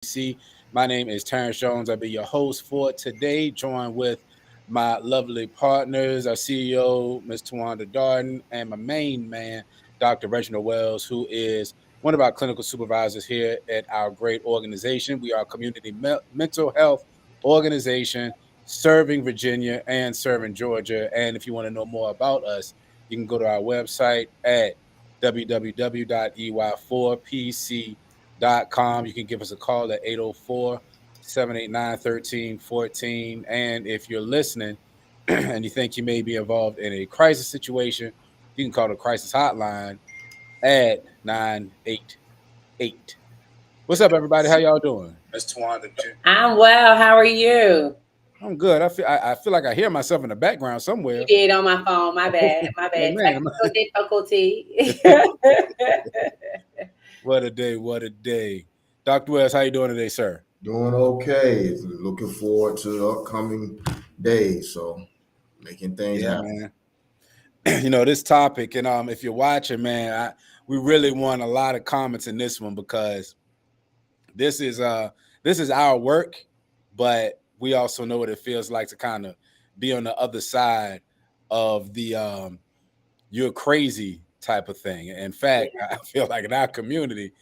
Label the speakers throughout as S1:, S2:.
S1: EYPC. My name is Terrence Jones. I'll be your host for today, joined with my lovely partners, our CEO, Ms. Tawanda Darden, and my main man, Dr. Reginald Wells, who is one of our clinical supervisors here at our great organization. We are a community mental health organization serving Virginia and serving Georgia. And if you want to know more about us, you can go to our website at www.ey4pc.com. You can give us a call at 804 789 1314. And if you're listening and you think you may be involved in a crisis situation, you can call the crisis hotline at 988. What's up, everybody? How y'all doing? Miss Tawanda.
S2: I'm well. How are you?
S1: I'm good. I feel like I hear myself in the background
S2: You
S1: somewhere.
S2: did on my phone. My bad. My
S1: Like,
S2: bad.
S1: man,
S2: Technical difficulty.
S1: what a day! What a day, Dr. Wells. How you doing today, sir?
S3: Doing okay. Looking forward to the upcoming days. So making things
S1: Yeah,
S3: happen.
S1: man. This topic, and if you're watching, man, we really want a lot of comments in this one because this is our work, but we also know what it feels like to kind of be on the other side of the you're crazy type of thing. In fact, I feel like in our community,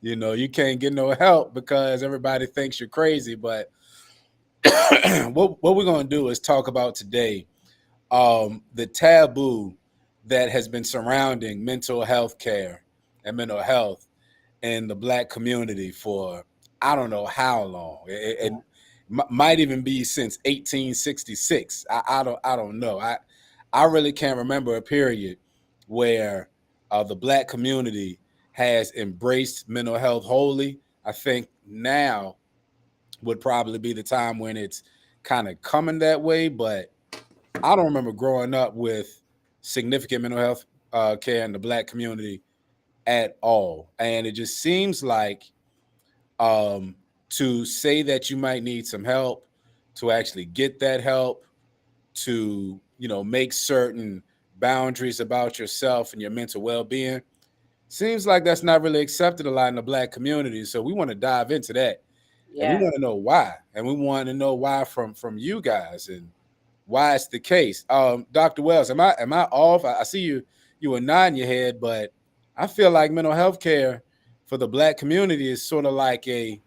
S1: you can't get no help because everybody thinks you're crazy. But what we're gonna do is talk about today the taboo that has been surrounding mental health care and mental health in the Black community for I don't know how long. It might even be since 1866. I don't know. I really can't remember a period where the Black community has embraced mental health wholly. I think now would probably be the time when it's kind of coming that way, but I don't remember growing up with significant mental health care in the Black community at all. And it just seems like to say that you might need some help, to actually get that help, to make certain boundaries about yourself and your mental well-being, seems like that's not really accepted a lot in the Black community. So we want to dive into that, and we
S2: Yeah.
S1: want to know why, and we want to know why from you guys and why it's the case. Dr. Wells, am I off? I see you were nodding your head, but I feel like mental health care for the Black community is sort of like a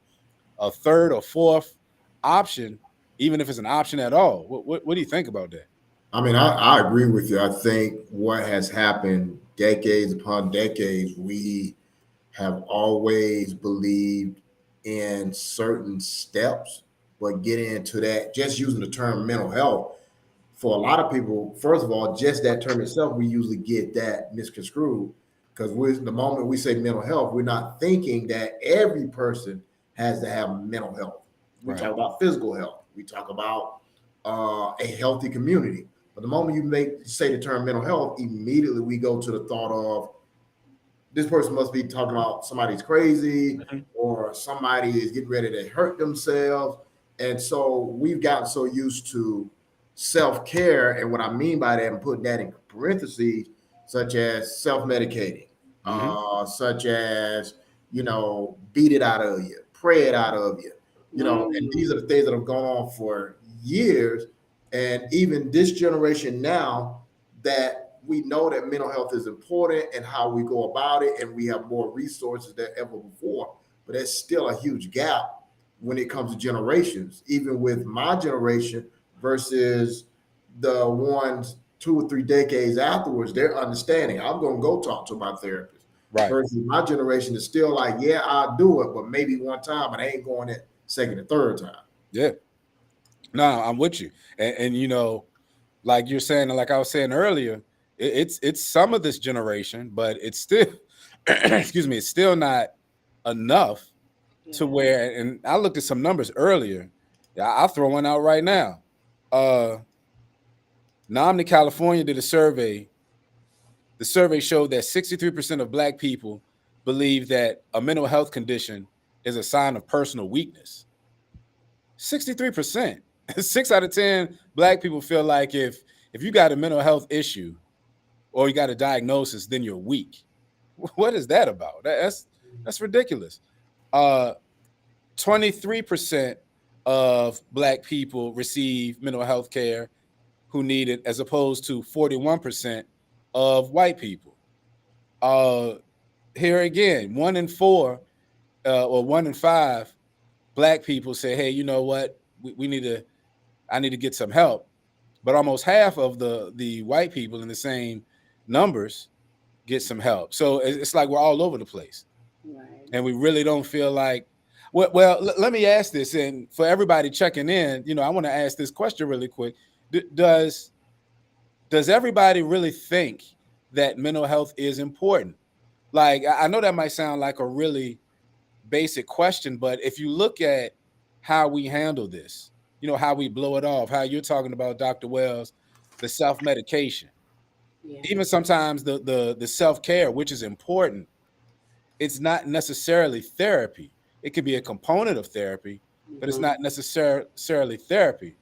S1: third or fourth option, even if it's an option at all. What do you think about that?
S3: I mean, I agree with you. I think what has happened decades upon decades, we have always believed in certain steps, but getting into that, just using the term mental health, for a lot of people, first of all, just that term itself, we usually get that misconstrued because the moment we say mental health, we're not thinking that every person has to have mental health. We
S1: Right.
S3: talk about physical health. We talk about a healthy community. But the moment you say the term mental health, immediately we go to the thought of this person must be talking about somebody's crazy
S1: Mhm.
S3: or somebody is getting ready to hurt themselves. And so we've gotten so used to self-care. And what I mean by that, I'm putting that in parentheses, such as self-medicating,
S1: Mhm.
S3: such as, beat it out of you, pray it out of you, and these are the things that have gone on for years. And even this generation now, that we know that mental health is important and how we go about it, and we have more resources than ever before. But there's still a huge gap when it comes to generations, even with my generation versus the ones 2 or 3 decades afterwards. They're understanding. I'm going to go talk to my therapist.
S1: Right.
S3: Versus my generation is still like, yeah, I'll do it, but maybe one time, but I ain't going it second and third time.
S1: Yeah. No, I'm with you. And like you're saying, and like I was saying earlier, it's some of this generation, but it's still excuse me, it's still not enough to
S2: Yeah.
S1: where, and I looked at some numbers earlier. Yeah, I'll throw one out right now. Uh Nomni, California did a survey. The survey showed that 63% of Black people believe that a mental health condition is a sign of personal weakness. 63%. 6 out of 10 Black people feel like if you got a mental health issue or you got a diagnosis, then you're weak. What is that about? That's ridiculous. Uh, 23% of Black people receive mental health care who need it, as opposed to 41% of white people. Here again, 1 in 4 or 1 in 5 Black people say, "Hey, you know what? We need to. I need to get some help." But almost half of the white people in the same numbers get some help. So it's like we're all over the place,
S2: Right.
S1: and we really don't feel like. Well, let me ask this, and for everybody checking in, I want to ask this question really quick. Does everybody really think that mental health is important? Like, I know that might sound like a really basic question, but if you look at how we handle this, how we blow it off, how you're talking about, Dr. Wells, the self-medication,
S2: Yeah.
S1: even sometimes the self-care, which is important, it's not necessarily therapy. It could be a component of therapy, but it's not necessarily therapy.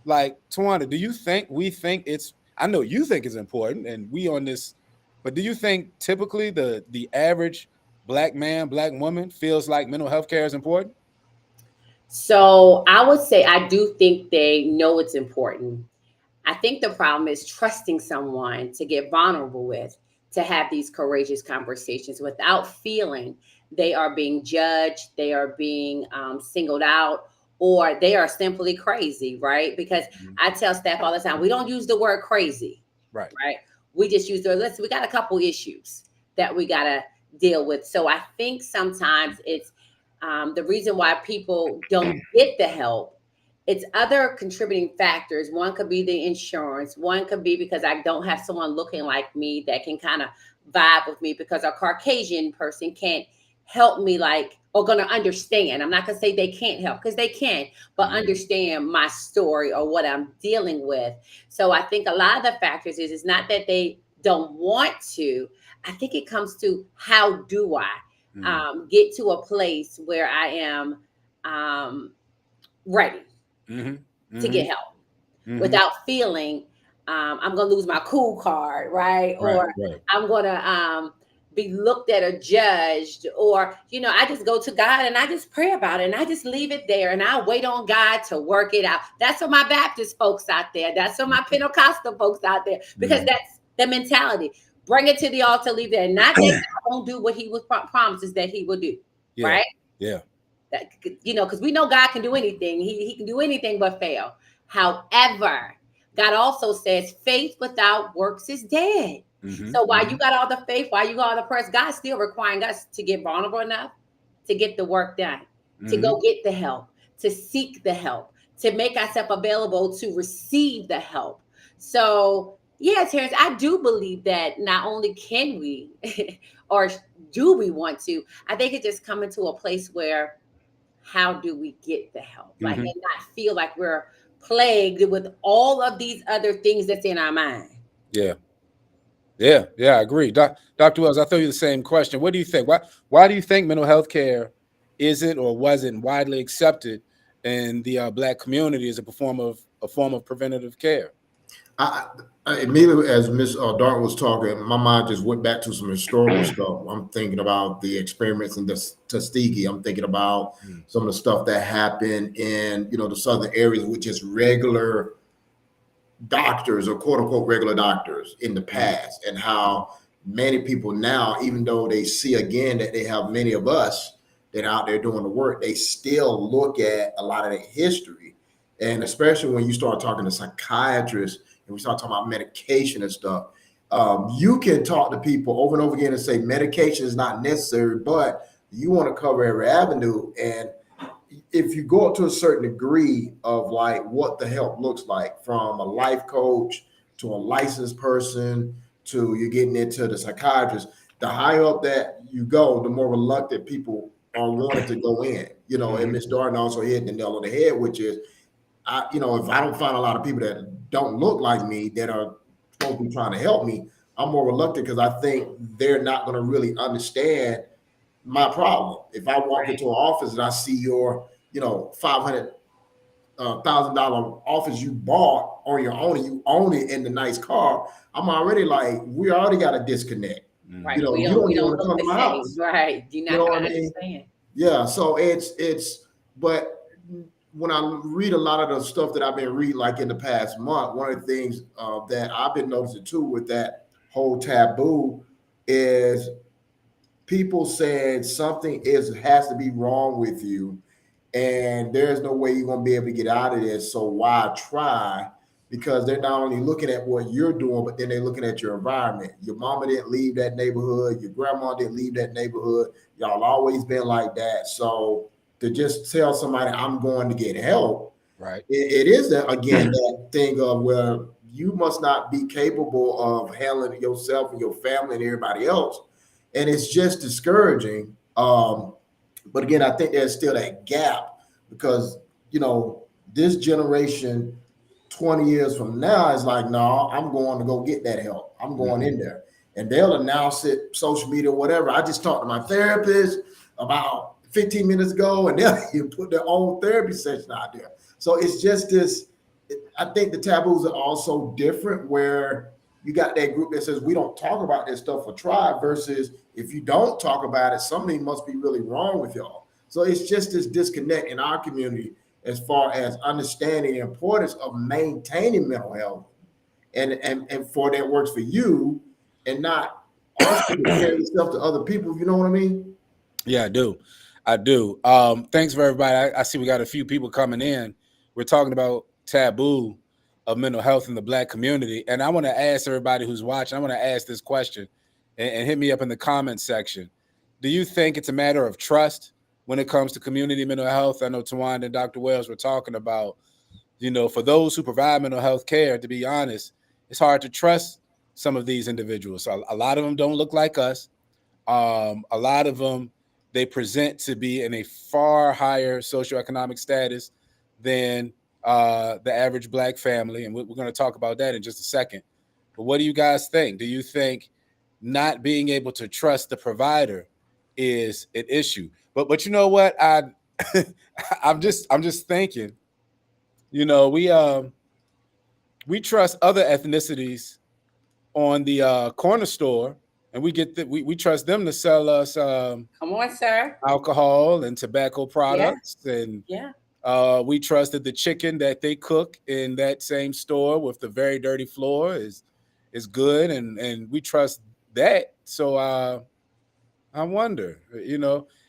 S1: Like, Tawana, do you think we think it's, I know you think it's important and we on this, but do you think typically the average Black man, Black woman feels like mental health care is important?
S2: So I would say I do think they know it's important. I think the problem is trusting someone to get vulnerable with, to have these courageous conversations without feeling they are being judged, they are being singled out, or they are simply crazy, right? Because
S1: Mhm.
S2: I tell staff all the time, we don't use the word crazy,
S1: Right.
S2: right? We just use the, listen, we got a couple issues that we got to deal with. So I think sometimes it's the reason why people don't get the help, it's other contributing factors. One could be the insurance. One could be because I don't have someone looking like me that can kind of vibe with me, because a Caucasian person can't help me, like, or gonna understand. I'm not gonna say they can't help, because they can, but understand my story or what I'm dealing with. So I think a lot of the factors is it's not that they don't want to. I think it comes to, how do I get to a place where I am ready
S1: Mm-hmm.
S2: to
S1: Mm-hmm.
S2: get help
S1: Mm-hmm.
S2: without feeling I'm gonna lose my cool card, right?
S1: Right.
S2: Or
S1: Right.
S2: I'm gonna be looked at or judged, or I just go to God and I just pray about it and I just leave it there and I wait on God to work it out. That's for my Baptist folks out there. That's for my Pentecostal folks out there, because
S1: Mhm.
S2: that's the mentality. Bring it to the altar, leave there. Not that God won't do what He was promises that He will do,
S1: Yeah.
S2: right?
S1: Yeah.
S2: That, because we know God can do anything. He can do anything but fail. However, God also says faith without works is dead.
S1: Mm-hmm.
S2: So while
S1: Mm-hmm.
S2: you got all the faith, while you got all the prayers, God's still requiring us to get vulnerable enough to get the work done, to
S1: Mm-hmm.
S2: go get the help, to seek the help, to make ourselves available to receive the help. So yeah, Terrence, I do believe that not only can we or do we want to, I think it just coming to a place where, how do we get the help? Like,
S1: Mm-hmm.
S2: and not feel like we're plagued with all of these other things that's in our mind.
S1: Yeah. Yeah. Yeah. I agree. Dr. Wells, I throw you the same question. What do you think? Why do you think mental health care isn't or wasn't widely accepted in the Black community as a form of preventative care?
S3: I, I immediately, as Miss Dart was talking, my mind just went back to some historical stuff. I'm thinking about the experiments in the Tuskegee. I'm thinking about
S1: Mm.
S3: some of the stuff that happened in the southern areas with just regular doctors, or quote unquote regular doctors in the
S1: Mhm.
S3: past, and how many people now, even though they see again that they have many of us that are out there doing the work, they still look at a lot of that history. And especially when you start talking to psychiatrists and we start talking about medication and stuff, you can talk to people over and over again and say medication is not necessary, but you want to cover every avenue. And if you go up to a certain degree of like what the help looks like, from a life coach to a licensed person to you're getting into the psychiatrist, the higher up that you go, the more reluctant people are wanting to go in. And
S1: Mhm.
S3: Miss Darden also hit the nail on the head, which is, if I don't find a lot of people that don't look like me that are supposed to be trying to help me, I'm more reluctant, because I think they're not going to really understand my problem. If I walk
S2: Right.
S3: into an office and I see your, $500,000 office you bought on your own, and you own it in the nice car, I'm already like, we already got a disconnect.
S1: Mhm.
S2: Right.
S3: You don't
S2: We
S3: even
S2: don't
S3: want to
S2: look
S3: come
S2: the
S3: to my
S2: same.
S3: house.
S2: Right. You're
S3: You
S2: not
S3: know
S2: gonna
S3: what I mean?
S2: understand.
S3: Yeah, so but when I read a lot of the stuff that I've been reading, like in the past month, one of the things that I've been noticing too with that whole taboo is people saying something is has to be wrong with you, and there's no way you're gonna be able to get out of this. So why try? Because they're not only looking at what you're doing, but then they're looking at your environment. Your mama didn't leave that neighborhood. Your grandma didn't leave that neighborhood. Y'all always been like that. So to just tell somebody I'm going to get help,
S1: Right.
S3: it is that again that thing of well, you must not be capable of handling yourself and your family and everybody else, and it's just discouraging. But again, I think there's still that gap because this generation 20 years from now is like, no, I'm going to go get that help. I'm going in there. And they'll announce it, social media, whatever. I just talked to my therapist about 15 minutes ago, and they'll you put their own therapy session out there. So it's just this. I think the taboos are also different where you got that group that says we don't talk about this stuff or try versus if you don't talk about it, something must be really wrong with y'all. So it's just this disconnect in our community as far as understanding the importance of maintaining mental health and for that works for you and not also compare yourself to other people, if you know what I mean?
S1: Yeah, I do. I do. Thanks for everybody. I see we got a few people coming in. We're talking about taboo of mental health in the Black community. And I want to ask everybody who's watching, I want to ask this question and hit me up in the comments section. Do you think it's a matter of trust when it comes to community mental health? I know Tawanda and Dr. Wells were talking about, for those who provide mental health care, to be honest, it's hard to trust some of these individuals. So a lot of them don't look like us. A lot of them, they present to be in a far higher socioeconomic status than the average Black family. And we're going to talk about that in just a second. But what do you guys think? Do you think not being able to trust the provider is an issue? But you know what? I'm just thinking, we trust other ethnicities on the corner store, and we trust them to sell us
S2: Come on, sir.
S1: alcohol and tobacco
S2: Yeah,
S1: products, and
S2: yeah.
S1: we trust that the chicken that they cook in that same store with the very dirty floor is good, and we trust that. So I wonder,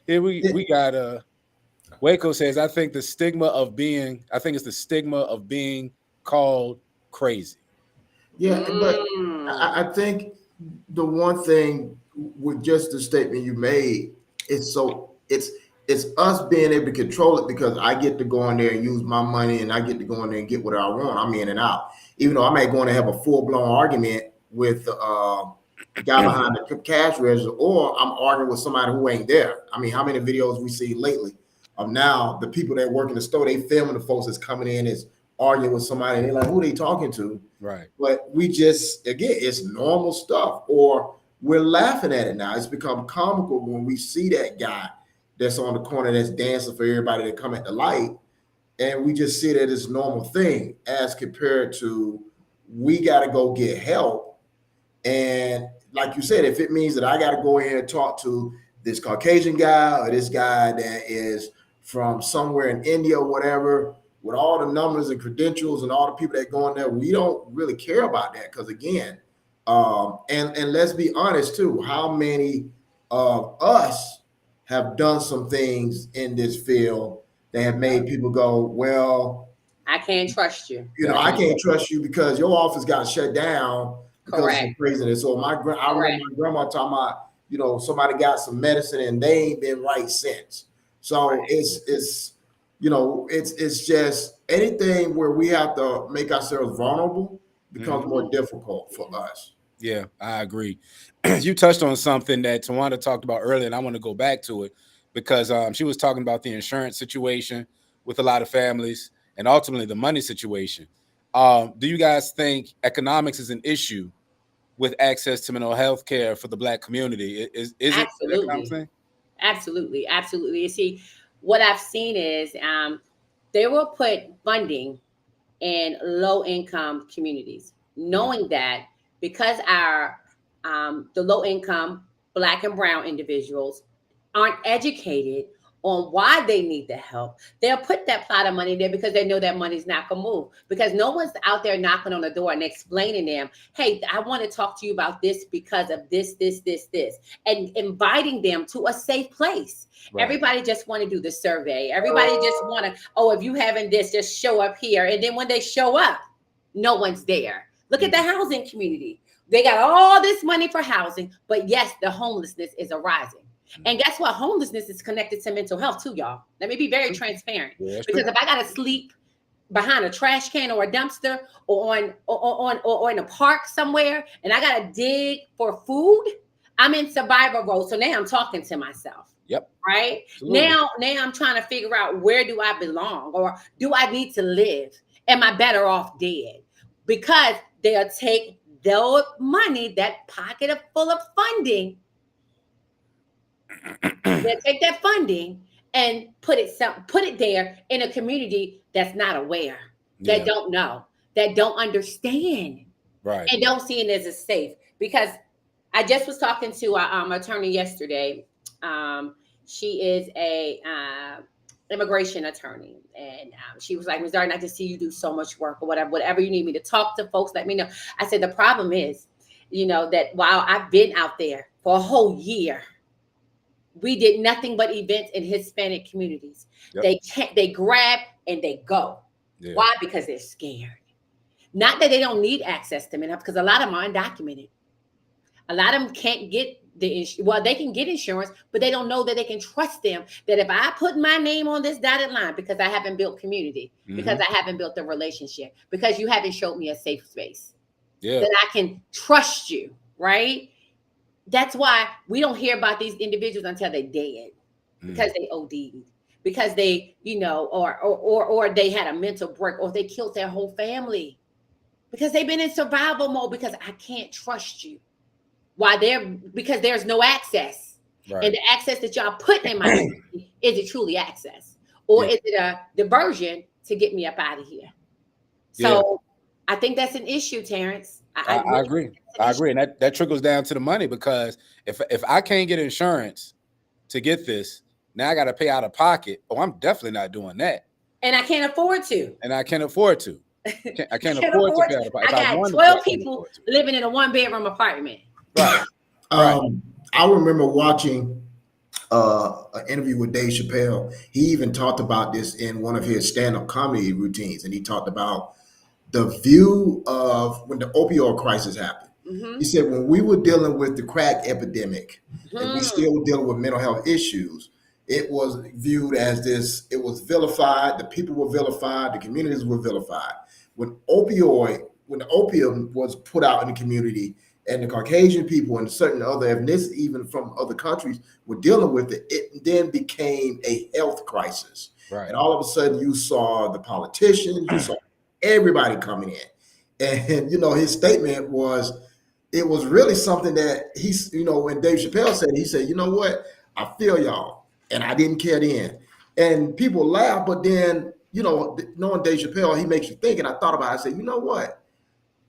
S1: here we got Waco says, I think it's the stigma of being called crazy.
S3: Yeah, but
S2: Mm.
S3: I think the one thing with just the statement you made is it's us being able to control it because I get to go in there and use my money and I get to go in there and get what I want. I'm in and out. Even though I may go in and have a full blown argument with the guy behind the cash register, or I'm arguing with somebody who ain't there. I mean, how many videos we see lately of now the people that work in the store, they filming the folks that's coming in is arguing with somebody and they're like, who they talking to?
S1: Right.
S3: But we just, again, it's normal stuff, or we're laughing at it now. It's become comical when we see that guy that's on the corner that's dancing for everybody to come at the light, and we just see that it's a normal thing as compared to we got to go get help. And like you said, if it means that I got to go in and talk to this Caucasian guy or this guy that is from somewhere in India or whatever, with all the numbers and credentials and all the people that go in there, we don't really care about that because again, and let's be honest too, how many of us have done some things in this field that have made people go, well,
S2: I can't trust you.
S3: I can't trust you because your office got shut down because of some
S2: Correct.
S3: craziness. So I remember
S2: Correct.
S3: my grandma talking about, somebody got some medicine and they ain't been right since. So
S2: Right.
S3: it's just anything where we have to make ourselves vulnerable becomes more difficult for us.
S1: Yeah, I agree. You touched on something that Tawanda talked about earlier, and I want to go back to it because she was talking about the insurance situation with a lot of families and ultimately the money situation. Do you guys think economics is an issue with access to mental health care for the Black community? Is it an economic
S2: Absolutely.
S1: thing?
S2: Absolutely. Absolutely. You see, what I've seen is they will put funding in low income communities, knowing that because our the low income Black and brown individuals aren't educated on why they need the help, they'll put that pot of money there because they know that money's not going to move, because no one's out there knocking on the door and explaining them, hey, I want to talk to you about this because of this, and inviting them to a safe place. Right. Everybody just want to do the survey. Everybody just want to, oh, if you having this, just show up here. And then when they show up, no one's there. Look at the housing community. They got all this money for housing, but yes, the homelessness is arising. And guess what? Homelessness is connected to mental health too, y'all. Let me be very transparent. Yeah, because if I got to sleep behind a trash can or a dumpster or in a park somewhere, and I got to dig for food, I'm in survival mode. So now I'm talking to myself.
S1: Yep.
S2: Right. Absolutely. Now I'm trying to figure out, where do I belong, or do I need to live? Am I better off dead? Because they'll take their money, that pocket full of funding. They'll take that funding and put it there in a community that's not aware, that don't know, that don't understand,
S1: right,
S2: and don't see it as a safe. Because I just was talking to our attorney yesterday. She is a immigration attorney, and she was like, Ms. Darden, I just see you do so much work, or whatever you need me to talk to folks, let me know. I said, the problem is, that while I've been out there for a whole year, we did nothing but events in Hispanic communities. Yep. They grab and they go. Yeah. Why? Because they're scared. Not that they don't need access to mental health, because a lot of them are undocumented. A lot of them can't get they can get insurance, but they don't know that they can trust them, that if I put my name on this dotted line, because I haven't built community, because I haven't built a relationship, because you haven't showed me a safe space, that I can trust you, right? That's why we don't hear about these individuals until they're dead, because they OD'd, because they, or they had a mental break, or they killed their whole family, because they've been in survival mode, because I can't trust you. Why? Because there's no access. Right. And the access that y'all put in my community, is it truly access? Or is it a diversion to get me up out of here? So I think that's an issue, Terrence.
S1: I agree. I agree. And that trickles down to the money, because if I can't get insurance to get this, now I got to pay out of pocket. Oh, I'm definitely not doing that.
S2: And I can't afford to.
S1: I can't afford to pay out of pocket.
S2: I got 12 people living in a 1-bedroom apartment.
S1: Right.
S3: I remember watching an interview with Dave Chappelle. He even talked about this in one of his stand-up comedy routines. And he talked about the view of when the opioid crisis happened. Mm-hmm. He said, when we were dealing with the crack epidemic, and we still were dealing with mental health issues, it was viewed as this, it was vilified, the people were vilified, the communities were vilified. When the opium was put out in the community, and the Caucasian people and certain other ethnicities, even from other countries, were dealing with it, it then became a health crisis. Right. And all of a sudden, you saw the politicians, you saw everybody coming in. And, his statement was, it was really something that he's, when Dave Chappelle said, he said, you know what, I feel y'all, and I didn't care then. And people laugh, but then, knowing Dave Chappelle, he makes you think. And I thought about it, I said, you know what,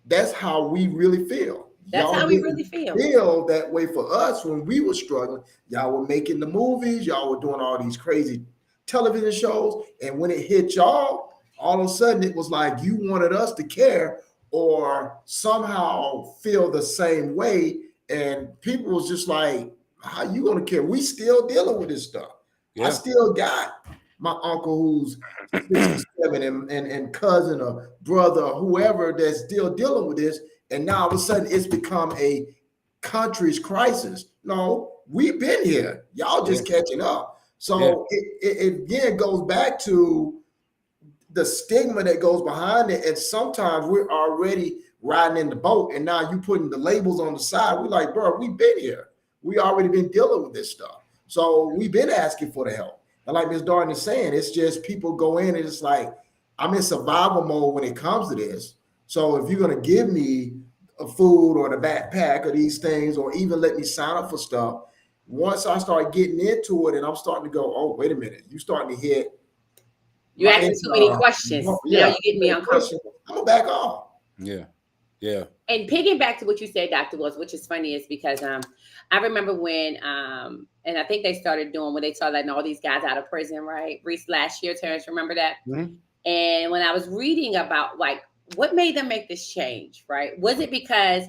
S3: that's how we really feel.
S2: That's how we really
S3: feel that way for us when we were struggling. Y'all were making the movies. Y'all were doing all these crazy television shows. And when it hit y'all, all of a sudden it was like you wanted us to care or somehow feel the same way. And people was just like, how you going to care? We still dealing with this stuff. Yeah. I still got my uncle who's 67 and cousin or brother or whoever that's still dealing with this. And now all of a sudden it's become a country's crisis. No, we've been here. Y'all just catching up. So it again goes back to the stigma that goes behind it. And sometimes we're already riding in the boat, and now you putting the labels on the side. We're like, bro, we've been here. We already been dealing with this stuff. So we've been asking for the help. And like Ms. Darden is saying, it's just people go in and it's like, I'm in survival mode when it comes to this. So if you're going to give me a food or the backpack or these things, or even let me sign up for stuff, once I start getting into it and I'm starting to go, oh, wait a minute, you starting to hit.
S2: You're asking too many questions. Yeah, you get me uncomfortable.
S3: I'm going to back off.
S1: Yeah.
S2: And piggyback to what you said, Dr. Wells, which is funny, is because I remember when and I think they started doing when they started letting all these guys out of prison, right? Reese last year, Terrence, remember that?
S1: Mm-hmm.
S2: And when I was reading about like what made them make this change, right? Was it because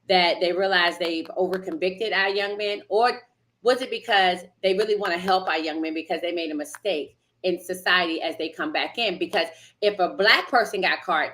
S2: that they realized they've over convicted our young men, or was it because they really want to help our young men because they made a mistake in society as they come back in? Because if a black person got caught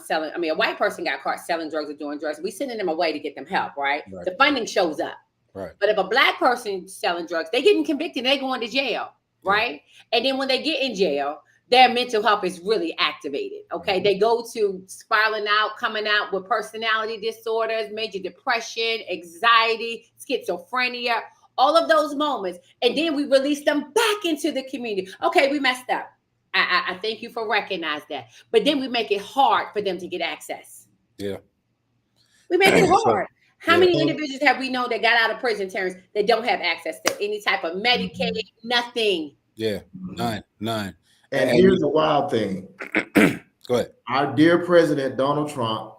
S2: selling, a white person got caught selling drugs or doing drugs, we sending them away to get them help, right? The funding shows up.
S1: Right.
S2: But if a black person selling drugs, they getting convicted, they going to jail, right? And then when they get in jail, their mental health is really activated. Okay. They go to spiraling out, coming out with personality disorders, major depression, anxiety, schizophrenia, all of those moments. And then we release them back into the community. Okay, we messed up. I thank you for recognizing that. But then we make it hard for them to get access.
S1: Yeah.
S2: We make it hard. How many individuals have we known that got out of prison, Terrence, that don't have access to any type of Medicaid, nothing?
S1: Yeah, none.
S3: And here's the wild thing.
S1: Go ahead.
S3: Our dear President Donald Trump.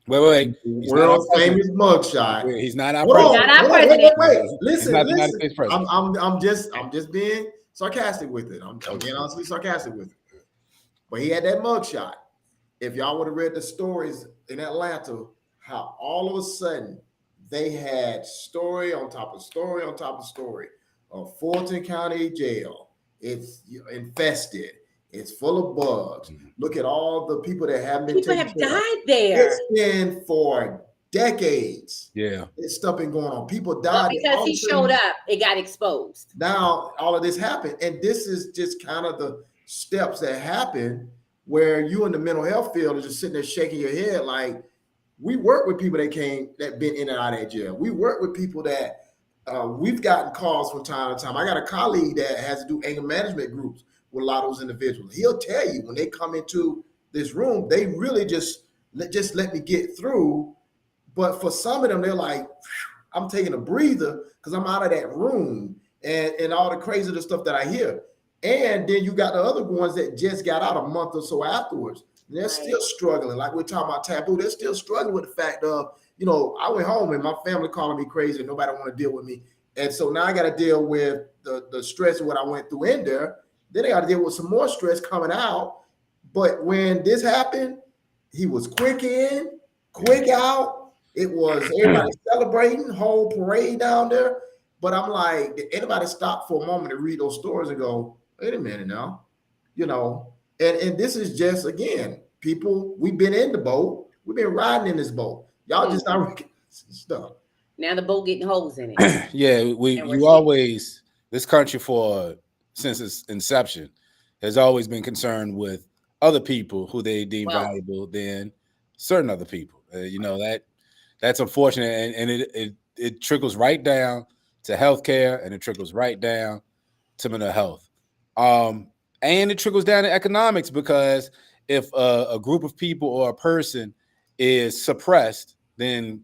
S1: Wait.
S3: World's famous mugshot.
S1: He's not our president.
S2: Not our president.
S3: Wait. Listen.
S1: I'm
S3: just being sarcastic with it. I'm being honestly sarcastic with it. But he had that mugshot. If y'all would have read the stories in Atlanta, how all of a sudden they had story on top of story on top of story of Fulton County Jail. It's infested. It's full of bugs. Look at all the people that have been
S2: People have died there.
S3: It's been for decades.
S1: Yeah.
S3: This stuff been going on. People died.
S2: Because he showed up, it got exposed.
S3: Now all of this happened. And this is just kind of the steps that happen where you in the mental health field are just sitting there shaking your head like, we work with people that been in and out of that jail. We work with people that we've gotten calls from time to time. I got a colleague that has to do anger management groups with a lot of those individuals. He'll tell you when they come into this room, they really just let me get through. But for some of them, they're like, I'm taking a breather because I'm out of that room and all the crazy stuff that I hear. And then you got the other ones that just got out a month or so afterwards. And they're still struggling. Like we're talking about taboo, they're still struggling with the fact of, I went home and my family calling me crazy and nobody want to deal with me. And so now I got to deal with the stress of what I went through in there. Then I got to deal with some more stress coming out. But when this happened, he was quick in, quick out. It was everybody celebrating, whole parade down there. But I'm like, did anybody stop for a moment to read those stories and go, wait a minute now, and this is just, again, people, we've been in the boat. We've been riding in this boat. Y'all just not recognizing stuff.
S2: Now the boat getting holes in it.
S1: Yeah, this country since its inception has always been concerned with other people who they deem valuable than certain other people. That's unfortunate, and it trickles right down to healthcare, and it trickles right down to mental health. And it trickles down to economics, because if a group of people or a person is suppressed, then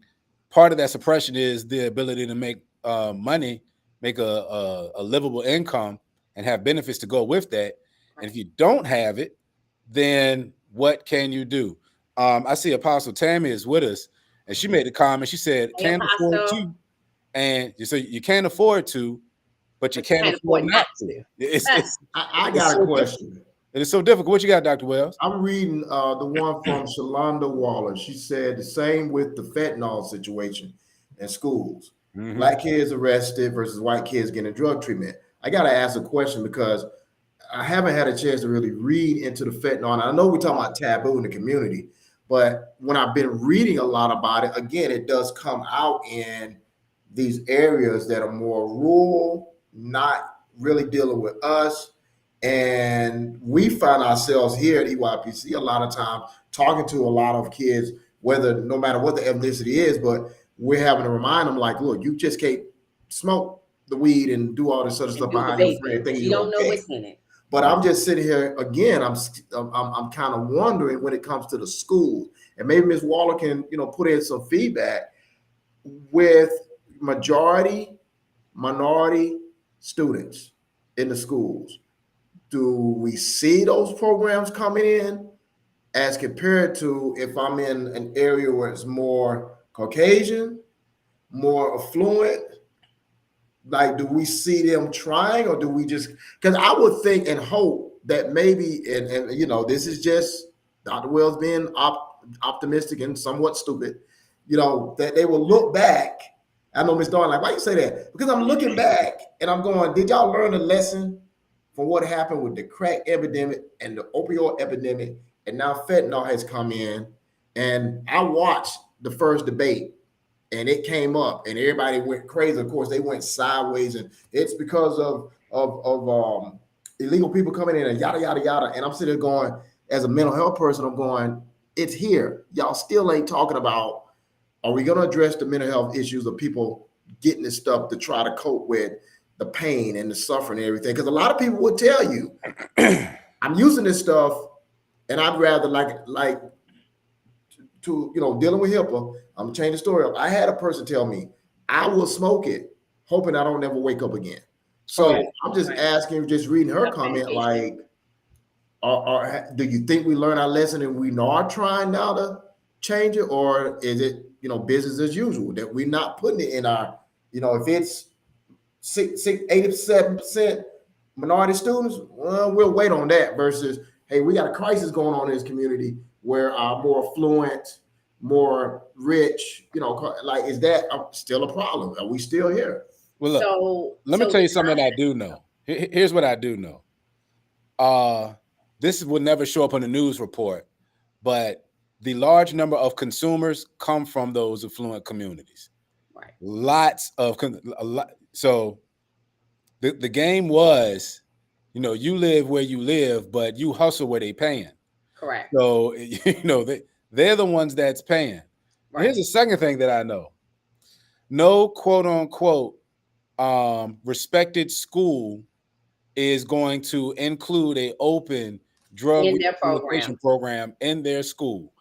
S1: part of that suppression is the ability to make money, make a livable income, and have benefits to go with that. And if you don't have it, then what can you do? I see Apostle Tammy is with us, and she made a comment. She said, "Can't afford to," and so you can't afford to, but you can't afford not to.
S3: I got a question.
S1: It is so difficult. What you got, Dr. Wells?
S3: I'm reading the one from Shalonda Waller. She said the same with the fentanyl situation in schools. Mm-hmm. Black kids arrested versus white kids getting drug treatment. I got to ask a question because I haven't had a chance to really read into the fentanyl. And I know we're talking about taboo in the community, but when I've been reading a lot about it, again, it does come out in these areas that are more rural, not really dealing with us. And we find ourselves here at EYPC a lot of time talking to a lot of kids, no matter what the ethnicity is, but we're having to remind them, like, look, you just can't smoke the weed and do all this other stuff behind your friend.
S2: You don't know what's in it.
S3: But I'm just sitting here again. I'm kind of wondering when it comes to the schools, and maybe Ms. Waller can put in some feedback with majority, minority students in the schools. Do we see those programs coming in? as compared to if I'm in an area where it's more Caucasian, more affluent? Like, do we see them trying, or do we just, because I would think and hope that maybe, and you know, this is just Dr. Wells being optimistic and somewhat stupid, you know, that they will look back. I know Ms. Dawn, like, why you say that? Because I'm looking back and I'm going, did y'all learn a lesson from what happened with the crack epidemic and the opioid epidemic? And now fentanyl has come in. And I watched the first debate, and it came up and everybody went crazy. Of course, they went sideways, and it's because of illegal people coming in and yada, yada, yada. And I'm sitting there going, as a mental health person, I'm going, it's here. Y'all still ain't talking about, are we going to address the mental health issues of people getting this stuff to try to cope with the pain and the suffering and everything? Because a lot of people would tell you, I'm using this stuff and I'd rather like to, you know, dealing with HIPAA, I'm gonna change the story up. I had a person tell me, I will smoke it, hoping I don't never wake up again. So I'm just asking, just reading her comment, like, do you think we learn our lesson and we are trying now to change it, or is it, you know, business as usual that we're not putting it in our, you know, if it's 87% minority students, well, we'll wait on that versus, hey, we got a crisis going on in this community where our more affluent, more rich, you know, like, is that still a problem? Are we still here?
S1: Well, look, let me tell you something I do know. Here's what I do know. This would never show up on the news report, but the large number of consumers come from those affluent communities.
S2: Right.
S1: Lots of a lot. So the game was, you know, you live where you live, but you hustle where they paying.
S2: Correct.
S1: So, you know, they're the ones that's paying. Right. Here's the second thing that I know. No quote unquote respected school is going to include a open drug rehabilitation program in their school,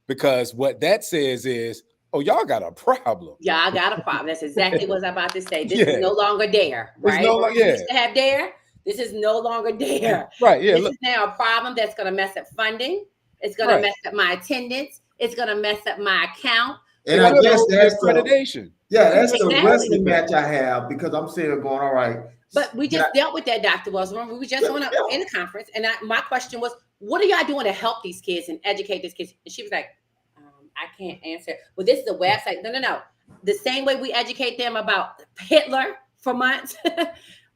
S1: because what that says is, oh, y'all got a problem.
S2: Y'all got a problem. That's exactly what I was about to say. This is no longer DARE, right? We used to have DARE. This is no longer DARE.
S1: Right. Yeah.
S2: This is now a problem that's going to mess up funding. It's going to mess up my attendance. It's going to mess up my account.
S3: And I guess that's accreditation. That's the wrestling match I have, because I'm sitting there going, all right.
S2: But we just dealt with that, Dr. Wells. Remember, we were just in a conference, and my question was, what are y'all doing to help these kids and educate these kids? And she was like, I can't answer. Well, this is a website. No. The same way we educate them about Hitler for months,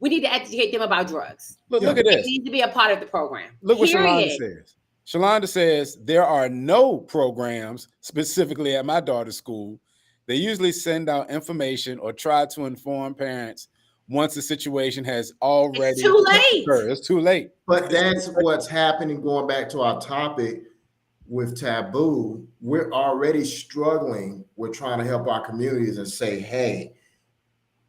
S2: we need to educate them about drugs.
S1: Look at this.
S2: It needs to be a part of the program.
S1: Look what Shalonda says. Shalonda says there are no programs specifically at my daughter's school. They usually send out information or try to inform parents once the situation has already
S2: it's too late.
S1: occurred. It's too late.
S3: But that's what's happening. Going back to our topic with taboo, we're already struggling. We're trying to help our communities and say, hey,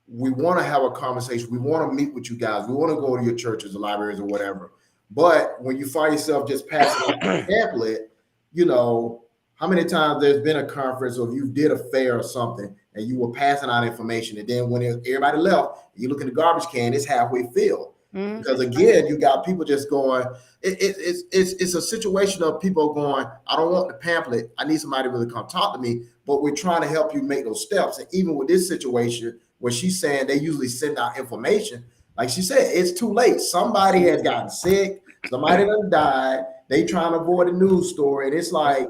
S3: we want to have a conversation. We want to meet with you guys. We want to go to your churches or libraries or whatever. But when you find yourself just passing out a pamphlet, you know, how many times there's been a conference, or if you did a fair or something and you were passing out information, and then when everybody left, you look in the garbage can, it's halfway filled. Mm-hmm. Because again, you got people just going, it's a situation of people going, I don't want the pamphlet. I need somebody to really come talk to me, but we're trying to help you make those steps. And even with this situation where she's saying they usually send out information, like she said, it's too late. Somebody has gotten sick. Somebody done died. They trying to avoid a news story. And it's like,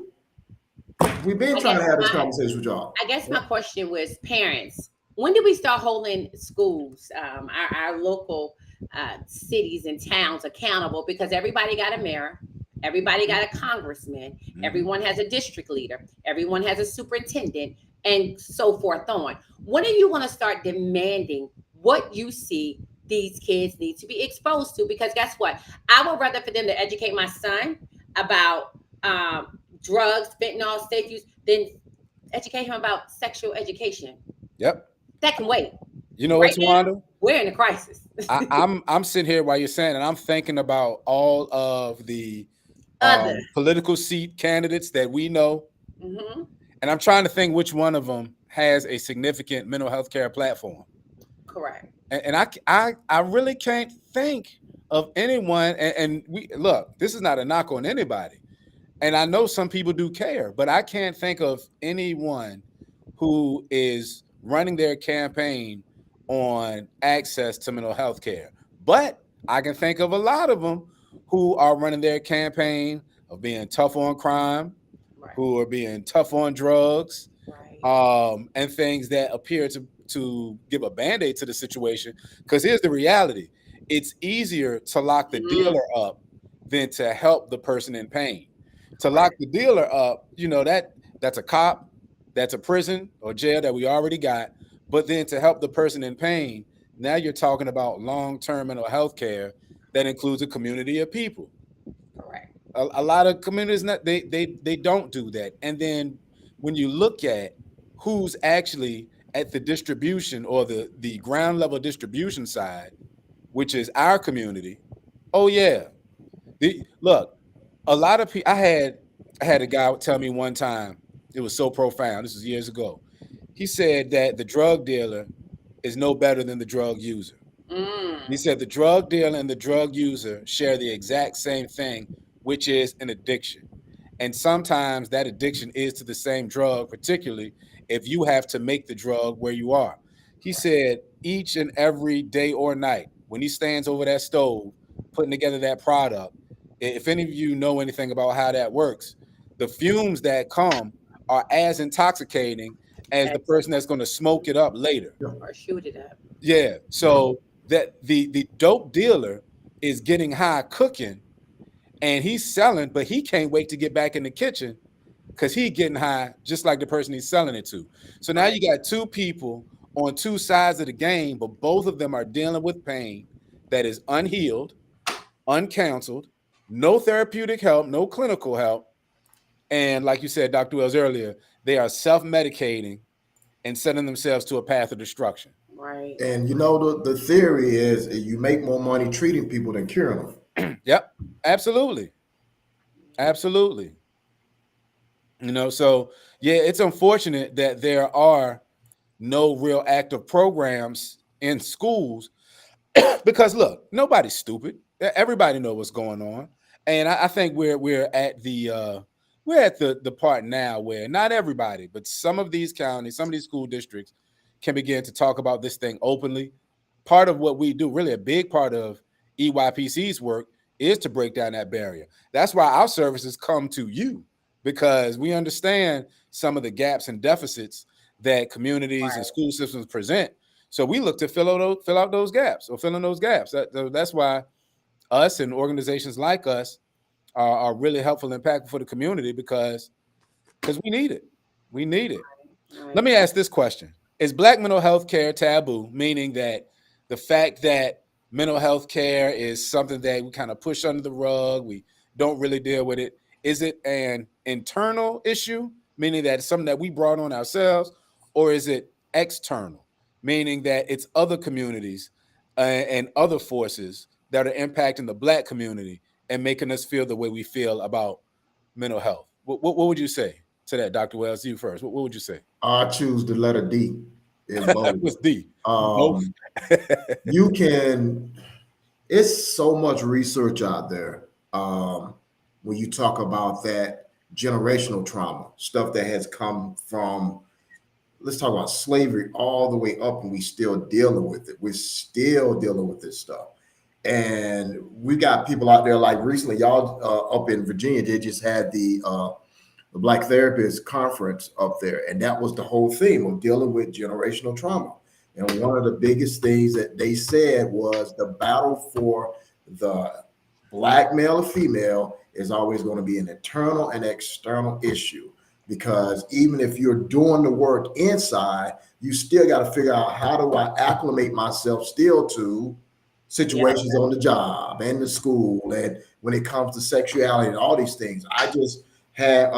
S3: we've been trying to have this conversation with y'all.
S2: I guess my question was, parents, when did we start holding schools, our local cities and towns accountable? Because everybody got a mayor, everybody got a congressman, everyone has a district leader, everyone has a superintendent, and so forth on. When are you going to start demanding what you see these kids need to be exposed to? Because guess what? I would rather for them to educate my son about drugs, fentanyl, safe use, than educate him about sexual education.
S1: Yep.
S2: That can wait.
S1: You know what, Tawanda?
S2: We're in a crisis.
S1: I'm sitting here while you're saying, and I'm thinking about all of the political seat candidates that we know. Mm-hmm. And I'm trying to think which one of them has a significant mental health care platform.
S2: Correct.
S1: And I really can't think of anyone. And we look, this is not a knock on anybody. And I know some people do care, but I can't think of anyone who is running their campaign on access to mental health care. But I can think of a lot of them who are running their campaign of being tough on crime,
S2: Right.
S1: who are being tough on drugs,
S2: Right.
S1: and things that appear to give a band-aid to the situation. Because here's the reality: it's easier to lock the
S2: Mm,
S1: dealer up than to help the person in pain. To lock
S2: correct.
S1: the dealer up, that's a cop, that's a prison or jail that we already got. But then to help the person in pain, now you're talking about long-term mental health care that includes a community of people.
S2: Correct.
S1: A lot of communities not they don't do that. And then when you look at who's actually at the distribution or the ground level distribution side, which is our community, oh yeah, look, a lot of people. I had a guy tell me one time, it was so profound. This was years ago. He said that the drug dealer is no better than the drug user. He
S2: Mm,
S1: said the drug dealer and the drug user share the exact same thing, which is an addiction. And sometimes that addiction is to the same drug, particularly if you have to make the drug where you are. He said each and every day or night, when he stands over that stove putting together that product, if any of you know anything about how that works, the fumes that come are as intoxicating as the person that's going to smoke it up later.
S2: or shoot it up.
S1: Yeah. So that the dope dealer is getting high cooking and he's selling, but he can't wait to get back in the kitchen because he's getting high just like the person he's selling it to. So now
S2: Right.
S1: you got two people on two sides of the game, but both of them are dealing with pain that is unhealed, uncounseled, no therapeutic help, no clinical help. And like you said, Dr. Wells earlier, they are self-medicating and sending themselves to a path of destruction.
S2: Right.
S3: And you know, the theory is you make more money treating people than curing them.
S1: Yep, absolutely. Absolutely. So yeah, it's unfortunate that there are no real active programs in schools because look, nobody's stupid. Everybody know what's going on, and I think we're at the part now where not everybody, but some of these counties, some of these school districts can begin to talk about this thing openly. Part of what we do, really a big part of EYPC's work, is to break down that barrier. That's why our services come to you because we understand some of the gaps and deficits that communities and
S2: Right.
S1: school systems present. So we look to fill out those gaps or fill in those gaps. That's why us and organizations like us are really helpful and impactful for the community because we need it. We need it. Let
S2: Right.
S1: me ask this question. Is Black mental health care taboo, meaning that the fact that mental health care is something that we kind of push under the rug, we don't really deal with it? Is it an internal issue, meaning that it's something that we brought on ourselves, or is it external, meaning that it's other communities and other forces that are impacting the Black community and making us feel the way we feel about mental health? What would you say to that, Dr. Wells? You first. What would you say?
S3: I choose the letter D. Is both.
S1: What's D? Both.
S3: Um, you can. It's so much research out there when you talk about that generational trauma stuff that has come from. Let's talk about slavery all the way up, and we still dealing with it. We're still dealing with this stuff, and we got people out there like recently. Y'all up in Virginia, they just had the Black Therapist Conference up there, and that was the whole theme of dealing with generational trauma. And one of the biggest things that they said was the battle for the Black male or female is always going to be an internal and external issue. Because even if you're doing the work inside, you still got to figure out how do I acclimate myself still to
S2: Yep.
S3: situations on the job and the school and when it comes to sexuality and all these things. I just had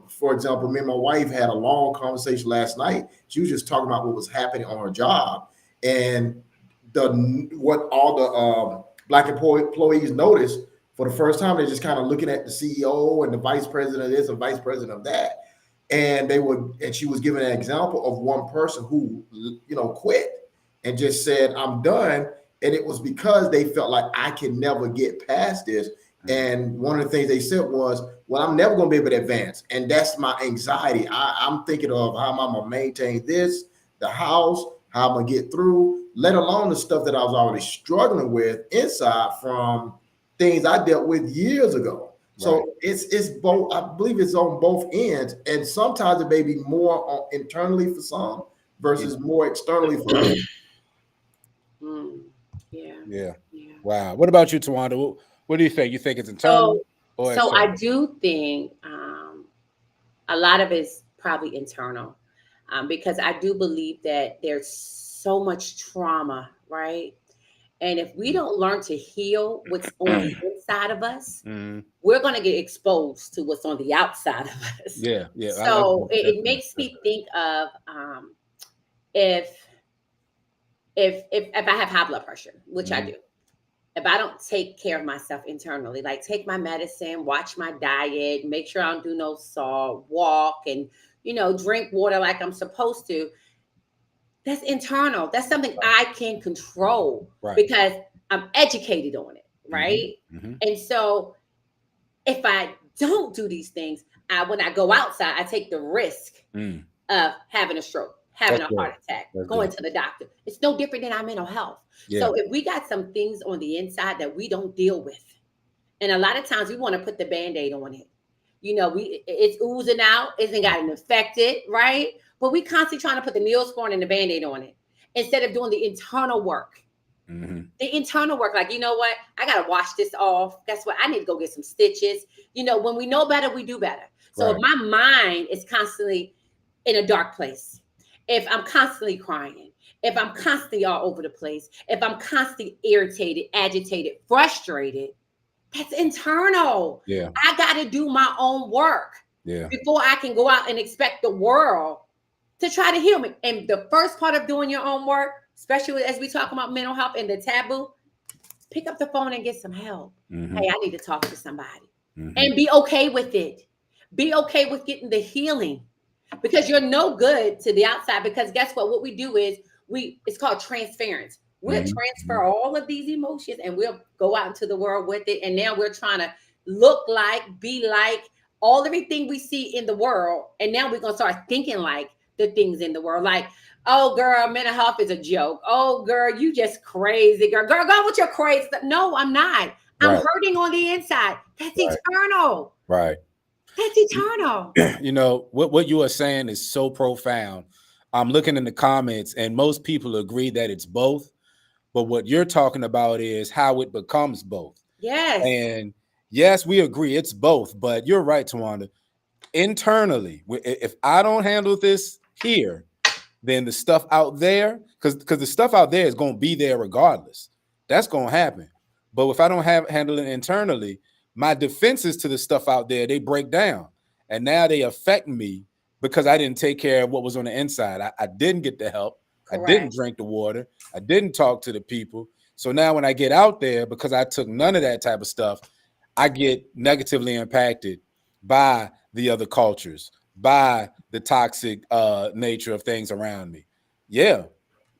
S3: for example, me and my wife had a long conversation last night. She was just talking about what was happening on her job and the what all the Black employees noticed for the first time. They're just kind of looking at the CEO and the vice president of this and vice president of that, and she was giving an example of one person who quit and just said I'm done, and it was because they felt like I can never get past this. And one of the things they said was, well, I'm never going to be able to advance. And that's my anxiety. I'm thinking of how I'm going to maintain this, the house, how I'm going to get through, let alone the stuff that I was already struggling with inside from things I dealt with years ago. So it's both, I believe it's on both ends. And sometimes it may be more internally for some versus more externally for others.
S2: Yeah.
S1: Wow. What about you, Tawanda? What do you think? You think it's internal or
S2: so
S1: external?
S2: I do think a lot of it's probably internal, because I do believe that there's so much trauma, right? And if we don't learn to heal what's on the inside of us, we're going to get exposed to what's on the outside of us.
S1: Yeah.
S2: So it makes me think of if I have high blood pressure, which I do, if I don't take care of myself internally, like take my medicine, watch my diet, make sure I don't do no salt, walk, and drink water like I'm supposed to, that's internal. That's something I can control because I'm educated on it, right? And so if I don't do these things, when I go outside, I take the risk of having a stroke, having a heart attack, going to the doctor. It's no different than our mental health. So if we got some things on the inside that we don't deal with, and a lot of times we want to put the Band-Aid on it. It's oozing out, isn't gotten infected, right? But we constantly trying to put the Neosporin and the Band-Aid on it instead of doing the internal work. The internal work, like, you know what? I got to wash this off. Guess what? I need to go get some stitches. When we know better, we do better. So if my mind is constantly in a dark place, if I'm constantly crying, if I'm constantly all over the place, if I'm constantly irritated, agitated, frustrated, that's internal. I got to do my own work before I can go out and expect the world to try to heal me. And the first part of doing your own work, especially as we talk about mental health and the taboo, pick up the phone and get some help. Hey, I need to talk to somebody. And be okay with it. Be okay with getting the healing, because you're no good to the outside. Because guess what we do is it's called transference. We'll transfer all of these emotions and we'll go out into the world with it. And now we're trying to look like, be like everything we see in the world. And now we're going to start thinking like the things in the world. Like, oh, girl, mental health is a joke. Oh, girl, you just crazy. Girl, go with your crazy stuff. No, I'm not. I'm hurting on the inside. That's eternal.
S1: Right.
S2: That's eternal.
S1: What you are saying is so profound. I'm looking in the comments and most people agree that it's both. But what you're talking about is how it becomes both.
S2: Yes.
S1: And yes, we agree it's both. But you're right, Tawanda. Internally, if I don't handle this here, then the stuff out there, because the stuff out there is going to be there regardless. That's going to happen. But if I don't handle it internally, my defenses to the stuff out there, they break down. And now they affect me because I didn't take care of what was on the inside. I didn't get the help. Correct. I didn't drink the water. I didn't talk to the people. So now when I get out there, because I took none of that type of stuff, I get negatively impacted by the other cultures, by the toxic nature of things around me. Yeah.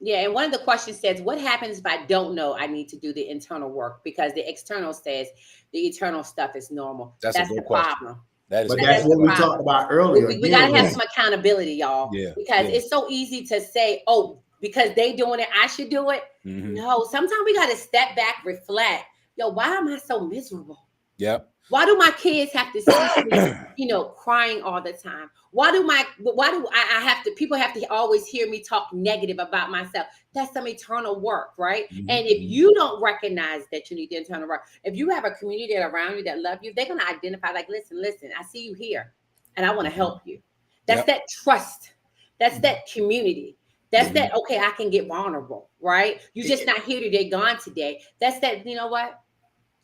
S2: And one of the questions says, what happens if I don't know I need to do the internal work? Because the external says the eternal stuff is normal. That's the problem.
S3: That's what we talked about earlier.
S2: We got to have some accountability, y'all. Because it's so easy to say, oh, because they doing it, I should do it. No, sometimes we got to step back, reflect. Yo, why am I so miserable?
S1: Yep.
S2: Why do my kids have to see me, crying all the time? Why do I have to, people have to always hear me talk negative about myself? That's some eternal work, right? And if you don't recognize that you need the internal work, if you have a community that around you that love you, they're going to identify like, listen, I see you here and I want to help you. That's that trust. That's that community. That's that, okay, I can get vulnerable, right? You're just not here today, gone today. That's that, you know what?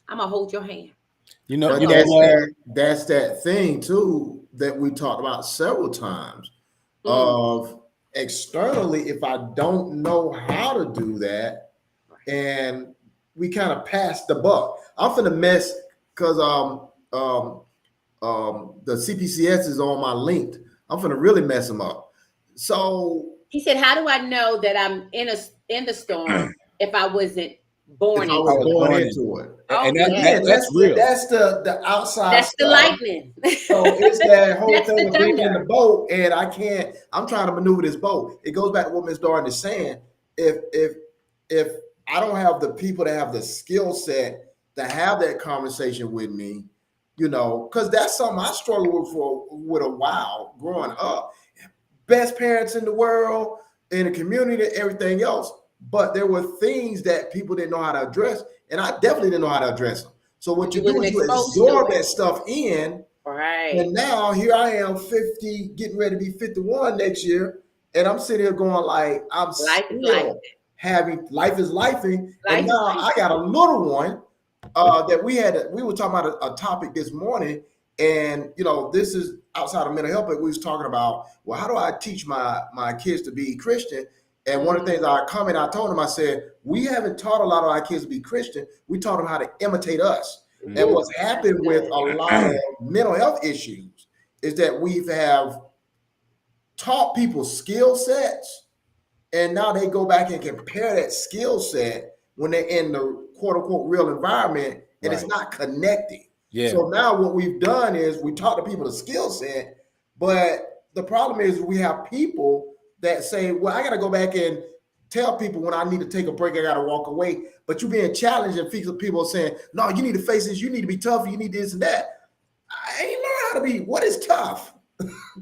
S2: I'm going to hold your hand.
S3: That's that thing too that we talked about several times of externally. If I don't know how to do that, and we kind of pass the buck, I'm finna mess because the CPCS is on my link. I'm finna really mess them up. So
S2: he said, "How do I know that I'm in the storm if I wasn't born
S3: I
S2: into
S3: was
S1: I was
S2: it.
S3: born
S1: born
S3: into it.
S1: and
S2: Oh, yeah.
S1: that's real.
S3: That's the outside
S2: That's the
S3: stuff.
S2: lightning.
S3: So it's that whole
S2: That's
S3: thing
S2: the
S3: of being in the
S2: thunder.
S3: boat, and I'm trying to maneuver this boat. It goes back to what Ms. Darden is saying. If I don't have the people that have the skill set to have that conversation with me, because that's something I struggled with a while growing up. Best parents in the world, in the community, everything else. But there were things that people didn't know how to address, and I definitely didn't know how to address them. So what
S2: You
S3: you do
S2: wasn't
S3: is you
S2: exposed to
S3: absorb
S2: it.
S3: that stuff in,
S2: Right.
S3: and now here I am, 50, getting ready to be 51 next year, and I'm sitting here going like, I'm
S2: Life is life.
S3: still having life is lifing, and
S2: Life is
S3: now
S2: life.
S3: I got a little one that we were talking about a topic this morning, and this is outside of mental health, but we was talking about, well, how do I teach my kids to be Christian? And one of the things I told them, I said, we haven't taught a lot of our kids to be Christian. We taught them how to imitate us. And
S2: Ooh,
S3: what's
S2: that's
S3: happened with
S2: good.
S3: a lot of mental health issues is that we have taught people skill sets, and now they go back and compare that skill set when they're in the quote unquote real environment, and it's
S1: Right.
S3: not connecting.
S1: Yeah.
S3: So now what we've done is we taught the people the skill set, but the problem is we have people that say, well, I got to go back and tell people when I need to take a break, I got to walk away. But you're being challenged, and people are saying, no, you need to face this, you need to be tough, you need this and that. I ain't learned how to be, what is tough?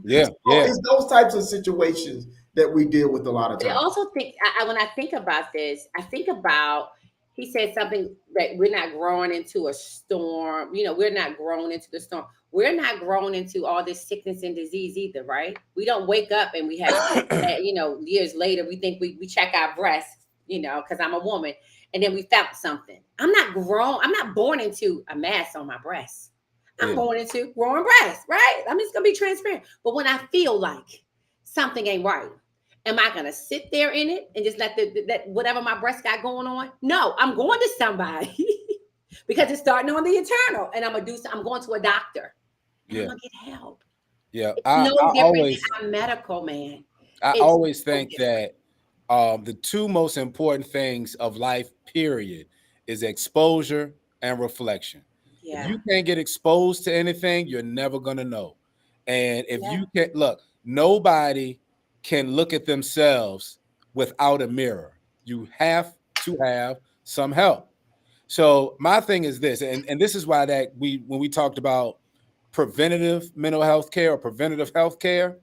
S1: Yeah.
S3: So
S1: Yeah.
S3: it's those types of situations that we deal with a lot of
S2: But I
S3: times.
S2: also think, when I think about this, I think about, he said something that we're not growing into a storm. We're not growing into the storm. We're not growing into all this sickness and disease either, right? We don't wake up and we have, years later, we think we check our breasts, because I'm a woman, and then we felt something. I'm not born into a mass on my breasts. I'm
S1: Yeah.
S2: born into growing breasts, right? I'm just going to be transparent. But when I feel like something ain't right, am I gonna sit there in it and just let that whatever my breast got going on? No, I'm going to somebody because it's starting on the internal, and I'm going to a doctor, and I'm
S1: Yeah.
S2: gonna get help.
S1: Yeah.
S2: It's
S1: I,
S2: no
S1: I
S2: different
S1: always
S2: than our medical, man.
S1: I
S2: It's
S1: always
S2: no
S1: think
S2: different.
S1: that the two most important things of life, period, is exposure and reflection. If
S2: Yeah,
S1: you can't get exposed to anything, you're never gonna know. And if
S2: yeah,
S1: you can't look, nobody can look at themselves without a mirror. You have to have some help. So my thing is this, and this is why that when we talked about preventative mental health care or preventative health care,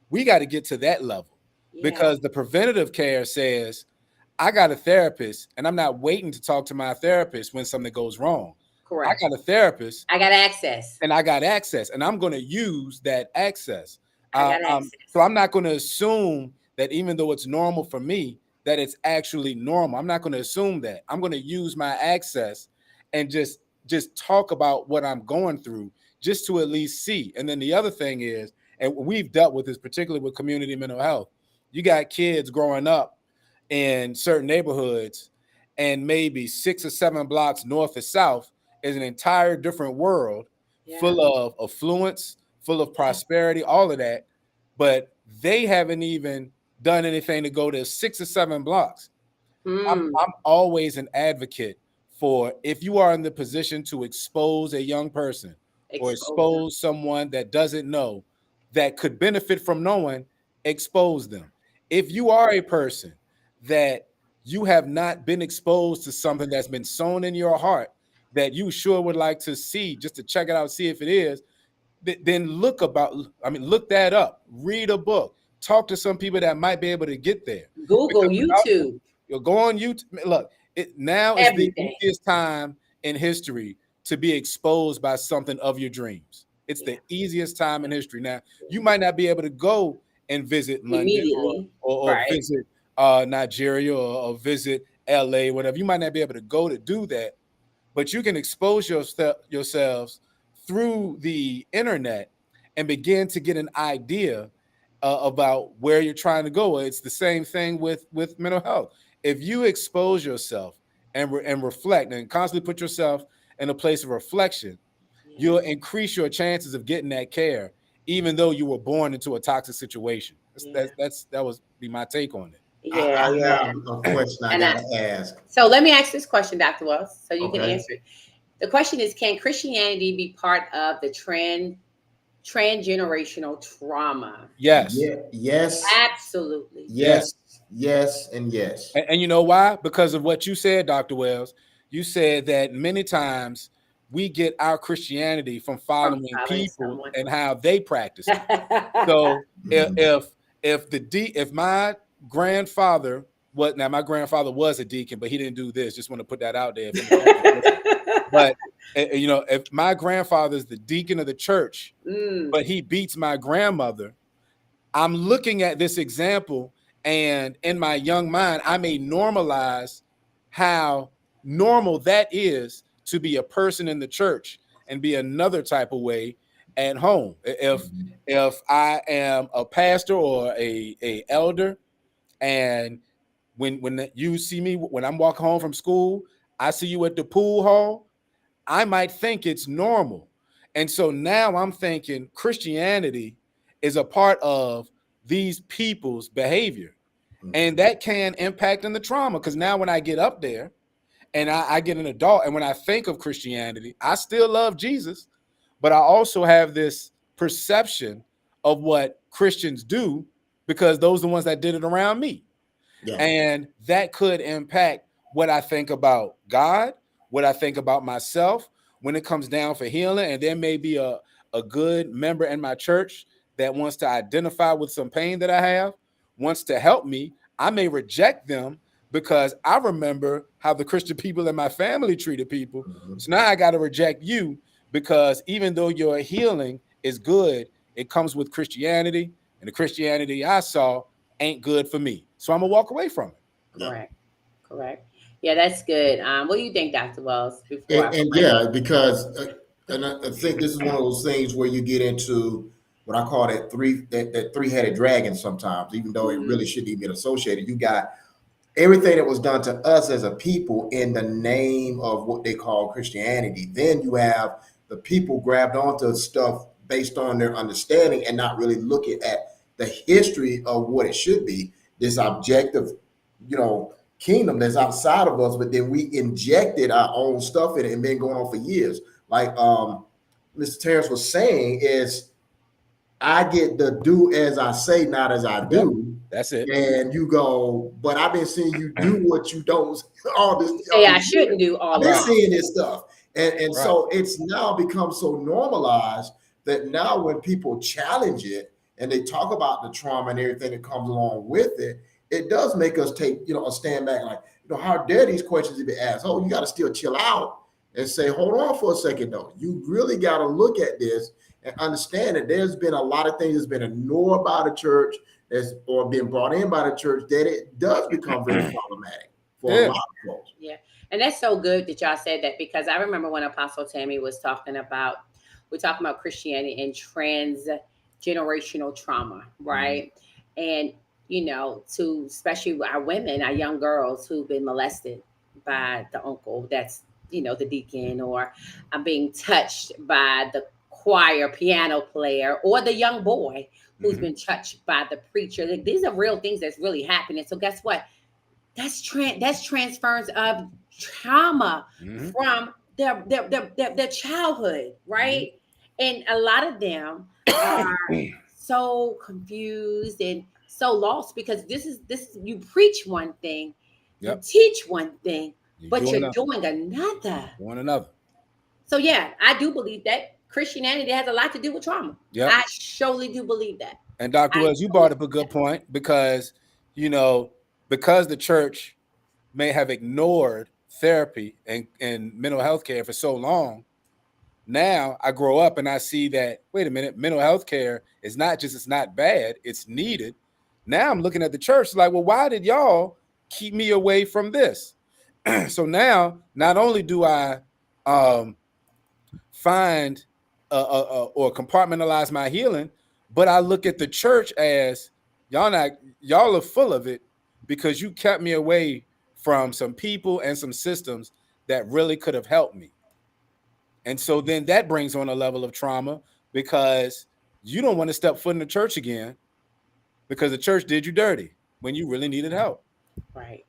S1: we got to get to that level,
S2: yeah.
S1: because the preventative care says, I got a therapist and I'm not waiting to talk to my therapist when something goes wrong. I
S2: Correct.
S1: got a therapist
S2: I got access.
S1: and I got access, and I'm going to use that access.
S2: I got
S1: So
S2: access.
S1: I'm not going to assume that even though it's normal for me, that it's actually normal. I'm not going to assume that. I'm going to use my access and just talk about what I'm going through, just to at least see. And then the other thing is, and we've dealt with this particularly with community mental health. You got kids growing up in certain neighborhoods, and maybe 6 or 7 blocks north or south is an entire different world,
S2: Yeah,
S1: full of affluence, full of
S2: yeah.
S1: prosperity, all of that. But they haven't even done anything to go to 6 or 7 blocks.
S2: Hmm.
S1: I'm always an advocate for, if you are in the position to expose a young person or
S2: Expose them.
S1: expose someone that doesn't know, that could benefit from knowing, expose them. If you are a person that you have not been exposed to something that's been sown in your heart that you sure would like to see, just to check it out, see if it is, then look that up, read a book, talk to some people that might be able to get there.
S2: Google,
S1: Because without,
S2: YouTube,
S1: you'll go on YouTube. Look, it now is the
S2: everything.
S1: easiest time in history to be exposed by something of your dreams. It's
S2: Yeah,
S1: the easiest time in history. Now, you might not be able to go and visit London
S2: immediately.
S1: or
S2: Right.
S1: visit Nigeria or visit LA, whatever. You might not be able to go to do that, but you can expose yourselves through the internet and begin to get an idea about where you're trying to go. It's the same thing with mental health. If you expose yourself and reflect and constantly put yourself in a place of reflection,
S2: Yeah.
S1: you'll increase your chances of getting that care, even though you were born into a toxic situation.
S2: Yeah.
S1: That was be my take on it.
S2: Yeah,
S3: I
S2: yeah.
S3: have a question I
S2: And
S3: gotta ask.
S2: so let me ask this question, Dr. Wells, so you can
S3: Okay.
S2: answer it. The question is, can Christianity be part of the transgenerational trauma?
S1: Yes.
S3: Yeah, yes,
S2: Absolutely.
S1: Yes.
S3: yes, yes, and yes.
S1: And you know why? Because of what you said, Dr. Wells. You said that many times we get our Christianity from
S2: From
S1: following
S2: following
S1: people
S2: someone.
S1: and how they practice it. So if
S3: Mhm.
S1: if if my grandfather was, now my grandfather was a deacon, but he didn't do this. Just want to put that out there if anybody is listening. But you know, if my grandfather's the deacon of the church,
S2: Mm,
S1: but he beats my grandmother, I'm looking at this example, and in my young mind, I may normalize how normal that is to be a person in the church and be another type of way at home.
S3: Mhm.
S1: If I am a pastor or a elder, and when you see me when I'm walking home from school, I see you at the pool hall, I might think it's normal. And so now I'm thinking Christianity is a part of these people's behavior. And
S3: Mhm.
S1: that can impact in the trauma. Because now when I get up there and I get an adult, and when I think of Christianity, I still love Jesus, but I also have this perception of what Christians do because those are the ones that did it around me.
S3: Yeah.
S1: And that could impact what I think about God, what I think about myself when it comes down for healing. And there may be a good member in my church that wants to identify with some pain that I have, wants to help me. I may reject them because I remember how the Christian people in my family treated people.
S3: Mhm.
S1: So now I got to reject you because even though your healing is good, it comes with Christianity. And the Christianity I saw ain't good for me. So I'm gonna walk away from it.
S3: Yeah.
S2: correct. Correct. Yeah, that's good. What do you think, Dr. Wells, before I put
S3: And
S2: my
S3: yeah, because and I think this is one of those things where you get into what I call that three-headed dragon sometimes, even though it
S2: Mhm.
S3: really shouldn't even get associated. You got everything that was done to us as a people in the name of what they call Christianity. Then you have the people grabbed onto stuff based on their understanding and not really looking at the history of what it should be. This objective, kingdom that's outside of us, but then we injected our own stuff in it and been going on for years. Like Mr. Terrence was saying, is I get to do as I say, not as I
S1: Yep,
S3: do.
S1: that's it.
S3: And you go, but I've been seeing you do what you don't
S2: You say
S3: all
S2: I
S3: these years.
S2: shouldn't do
S3: I've
S2: all of
S3: been
S1: Right,
S2: that.
S3: seeing this stuff. And
S1: right.
S3: so it's now become so normalized that now when people challenge it and they talk about the trauma and everything that comes along with it, it does make us take, a stand back like, how dare these questions be asked? Oh, you got to still chill out and say, hold on for a second, though. You really got to look at this and understand that there's been a lot of things that's been ignored by the church that's or being brought in by the church that it does become very problematic for a
S1: Yeah.
S3: lot of folks.
S2: Yeah. And that's so good that y'all said that, because I remember when Apostle Tammy was talking about, we're talking about Christianity and transgenerational trauma,
S3: Mhm.
S2: right? And, to especially our women, our young girls who've been molested by the uncle that's, the deacon, or being touched by the choir piano player, or the young boy who's
S3: Mhm.
S2: been touched by the preacher. Like, these are real things that's really happening. So guess what? That's transference of trauma
S1: Hmm.
S2: from their childhood,
S1: Hmm.
S2: right? And a lot of them are so confused and so lost, because this you preach one thing, you
S1: Yep.
S2: teach one thing,
S1: You're
S2: but
S1: doing
S2: you're doing another.
S1: another.
S2: So yeah, I do believe that Christianity has a lot to do with trauma.
S1: Yep.
S2: I surely do believe that.
S1: And Dr.
S2: I
S1: Wells, you
S2: surely
S1: brought up a
S2: believe
S1: good point because, you know, because the church may have ignored therapy and mental health care for so long. Now I grow up and I see that, wait a minute, mental health care is not just, it's not bad, it's needed. Now I'm looking at the church like, well, why did y'all keep me away from this? So now, not only do I um, find or compartmentalize my healing, but I look at the church as y'all are full of it because you kept me away from some people and some systems that really could have helped me. And so then that brings on a level of trauma because you don't want to step foot in the church again because the church did you dirty. when you really needed help.
S2: Right.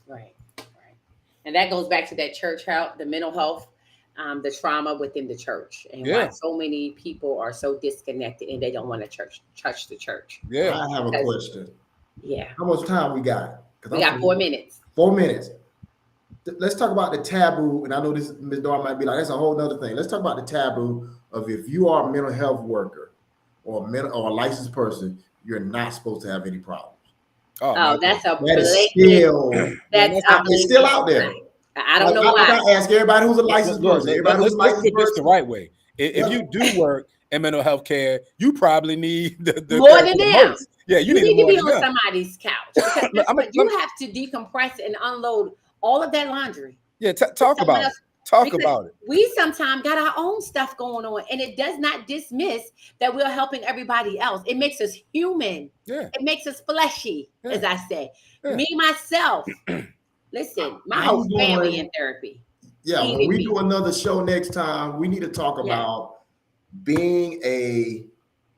S2: Right. Right. And that goes back to that church health, the mental health, the trauma within the church, and why
S1: Yeah.
S2: so many people are so disconnected and they don't want to touch the church.
S1: Yeah.
S3: I have a question.
S2: Yeah.
S3: How much time we got?
S2: We got 4 minutes.
S3: 4 minutes. Let's talk about the taboo. And I know this, Ms. Dora might be like, that's a whole nother thing. Let's talk about the taboo of if you are a mental health worker or a licensed person, you're not supposed to have any problems.
S2: Oh, that's a
S3: that is still
S2: it's
S3: still out there.
S2: I don't know why.
S3: I gotta ask everybody who's a licensed person. Everybody who's a licensed
S1: put this
S3: person.
S1: the right way. If you do work in mental health care, you probably need the
S2: more than them.
S1: Yeah,
S2: you need to be on somebody's couch. You have to decompress and unload all of that laundry.
S1: Yeah, talk about it. Talk about it.
S2: We sometimes got our own stuff going on, and it does not dismiss that we're helping everybody else. It makes us human.
S1: Yeah.
S2: It makes us fleshy, as I say.
S1: Yeah.
S2: Me, myself. Listen, my whole family in therapy.
S3: Yeah, when we do another show next time, we need to talk about being a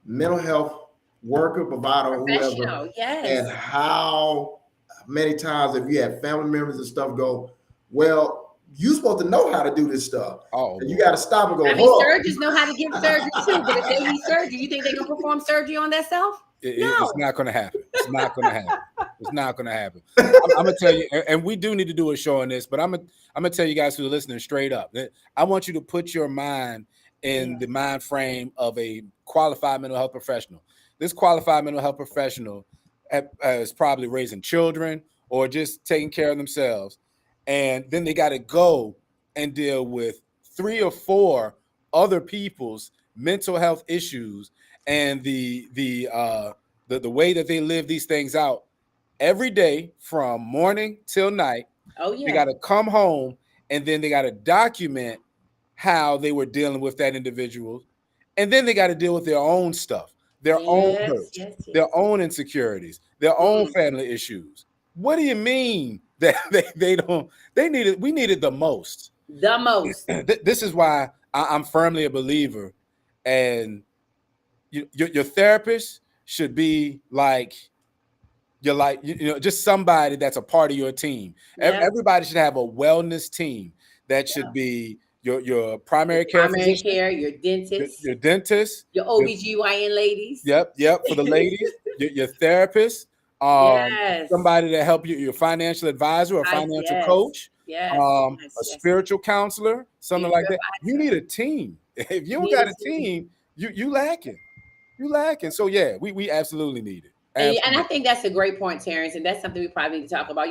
S3: mental health worker, provider, or whoever, and how many times if you have family members and stuff go, well, you're supposed to know how to do this stuff. Oh, and you got to stop and go.
S2: I mean, surgeons know how to give surgery too, but if they need surgery, you think they're gonna perform surgery on themselves? No,
S1: it's not going to happen. It's not going to happen. It's not going to happen. I'm gonna tell you, and we do need to do a show on this, but I'm gonna tell you guys who are listening straight up. I want you to put your mind in the mind frame of a qualified mental health professional. This qualified mental health professional is probably raising children or just taking care of themselves. And then they got to go and deal with 3 or 4 other people's mental health issues and the way that they live these things out every day from morning till night.
S2: Oh yeah.
S1: They got to come home and then they got to document how they were dealing with that individual. And then they got to deal with their own stuff, their own hurts, their own insecurities, their own family issues. What do you mean that we needed the most?
S2: The most.
S1: This is why I'm firmly a believer, and your therapist should be like just somebody that's a part of your team. Everybody should have a wellness team that should be your primary care,
S2: your dentist, your OBGYN ladies.
S1: Yep. For the ladies, your therapist, somebody to help you, your financial advisor or financial coach, a spiritual counselor, something like that. You need a team. If you don't got a team, you lacking. You lacking. So yeah, we absolutely need it.
S2: And I think that's a great point, Terrence, and that's something we probably need to talk about.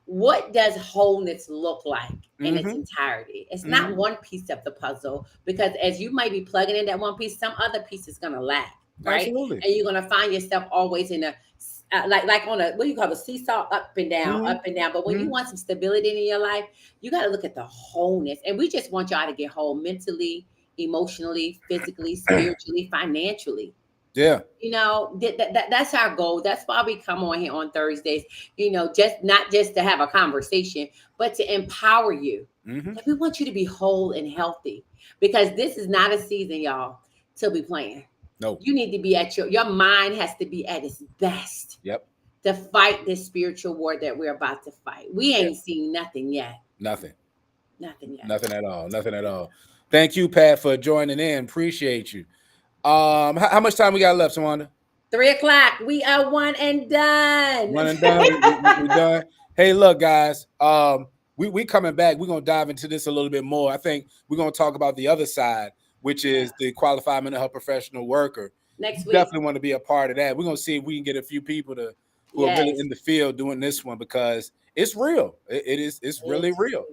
S2: What does wholeness look like in its entirety? It's not one piece of the puzzle, because as you might be plugging in that one piece, some other piece is going to lack, right?
S1: Absolutely.
S2: And you're going to find yourself always in a like on a, what do you call it, a seesaw, up and down, up and down. But when you want some stability in your life, you got to look at the wholeness. And we just want y'all to get whole mentally, emotionally, physically, spiritually, financially.
S1: Yeah.
S2: That's our goal. That's why we come on here on Thursdays, just not just to have a conversation, but to empower you. We want you to be whole and healthy, because this is not a season, y'all, to be playing.
S1: No.
S2: You need to be at your mind has to be at its best.
S1: Yep.
S2: To fight this spiritual war that we're about to fight. We ain't seen nothing yet.
S1: Nothing
S2: yet.
S1: Nothing at all. Thank you, Pat, for joining in. Appreciate you. How much time we got left, Tawanda?
S2: 3:00. We are one and done.
S1: We done. Hey, look, guys. We coming back. We're gonna dive into this a little bit more. I think we're gonna talk about the other side, which is the qualified mental health professional worker.
S2: Next week.
S1: Definitely want to be a part of that. We're gonna see if we can get a few people who are really in the field doing this one, because it's real. It's really real.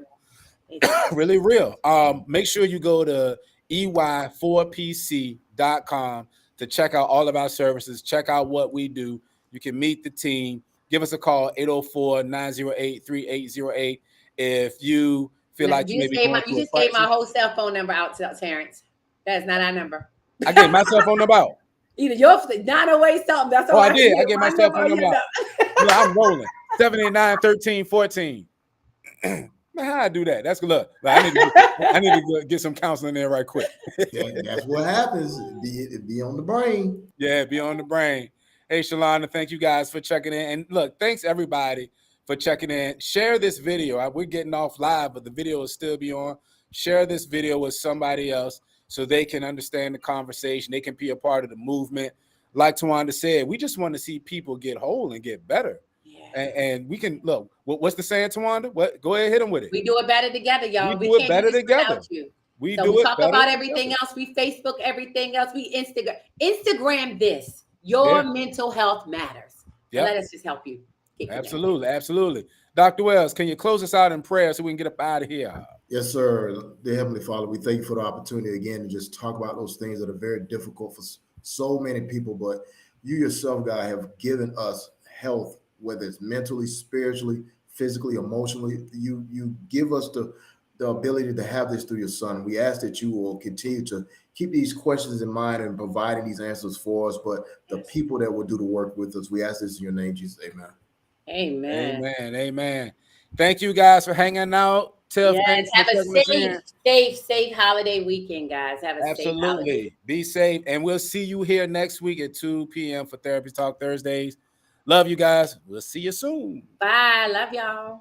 S1: It's really real. Make sure you go to EY4PC.com to check out all of our services, check out what we do. You can meet the team. Give us a call, 804-908-3808. If you feel like you just gave
S2: my whole cell phone number out to Terrence. That's not our number.
S1: I gave my cell phone number out.
S2: Either your 908 something. That's all.
S1: I did. I gave my cell phone number out. I'm rolling. 789-1314. Man, how I do that? That's good. I need to get some counseling there right quick.
S3: That's what happens. Be on the brain.
S1: Yeah, be on the brain. Hey, Shalana, thank you guys for checking in. And look, thanks everybody for checking in. Share this video. We're getting off live, but the video will still be on. Share this video with somebody else so they can understand the conversation. They can be a part of the movement. Like Tawanda said, we just want to see people get whole and get better. Yeah. And we can look. What's the saying, Tawanda? What? Go ahead, hit them with it.
S2: We do it better together, y'all.
S1: We do it better together.
S2: You.
S1: We
S2: talk about everything else. We Facebook everything else. We Instagram this. Your mental health matters. Yep. Let us just help you.
S1: Absolutely. Dr. Wells, can you close us out in prayer so we can get up out of here?
S3: Yes, sir. Dear Heavenly Father, we thank you for the opportunity again to just talk about those things that are very difficult for so many people. But you yourself, God, have given us health, whether it's mentally, spiritually, physically, emotionally. You give us the ability to have this through your son. We ask that you will continue to keep these questions in mind and providing these answers for us, but the people that will do the work with us, we ask this in your name, Jesus.
S2: Amen.
S1: Thank you guys for hanging out.
S2: Have a safe holiday weekend, guys. Have a safe holiday.
S1: Be safe, and we'll see you here next week at 2 p.m. for Therapy Talk Thursdays. Love you guys. We'll see you soon.
S2: Bye. Love y'all.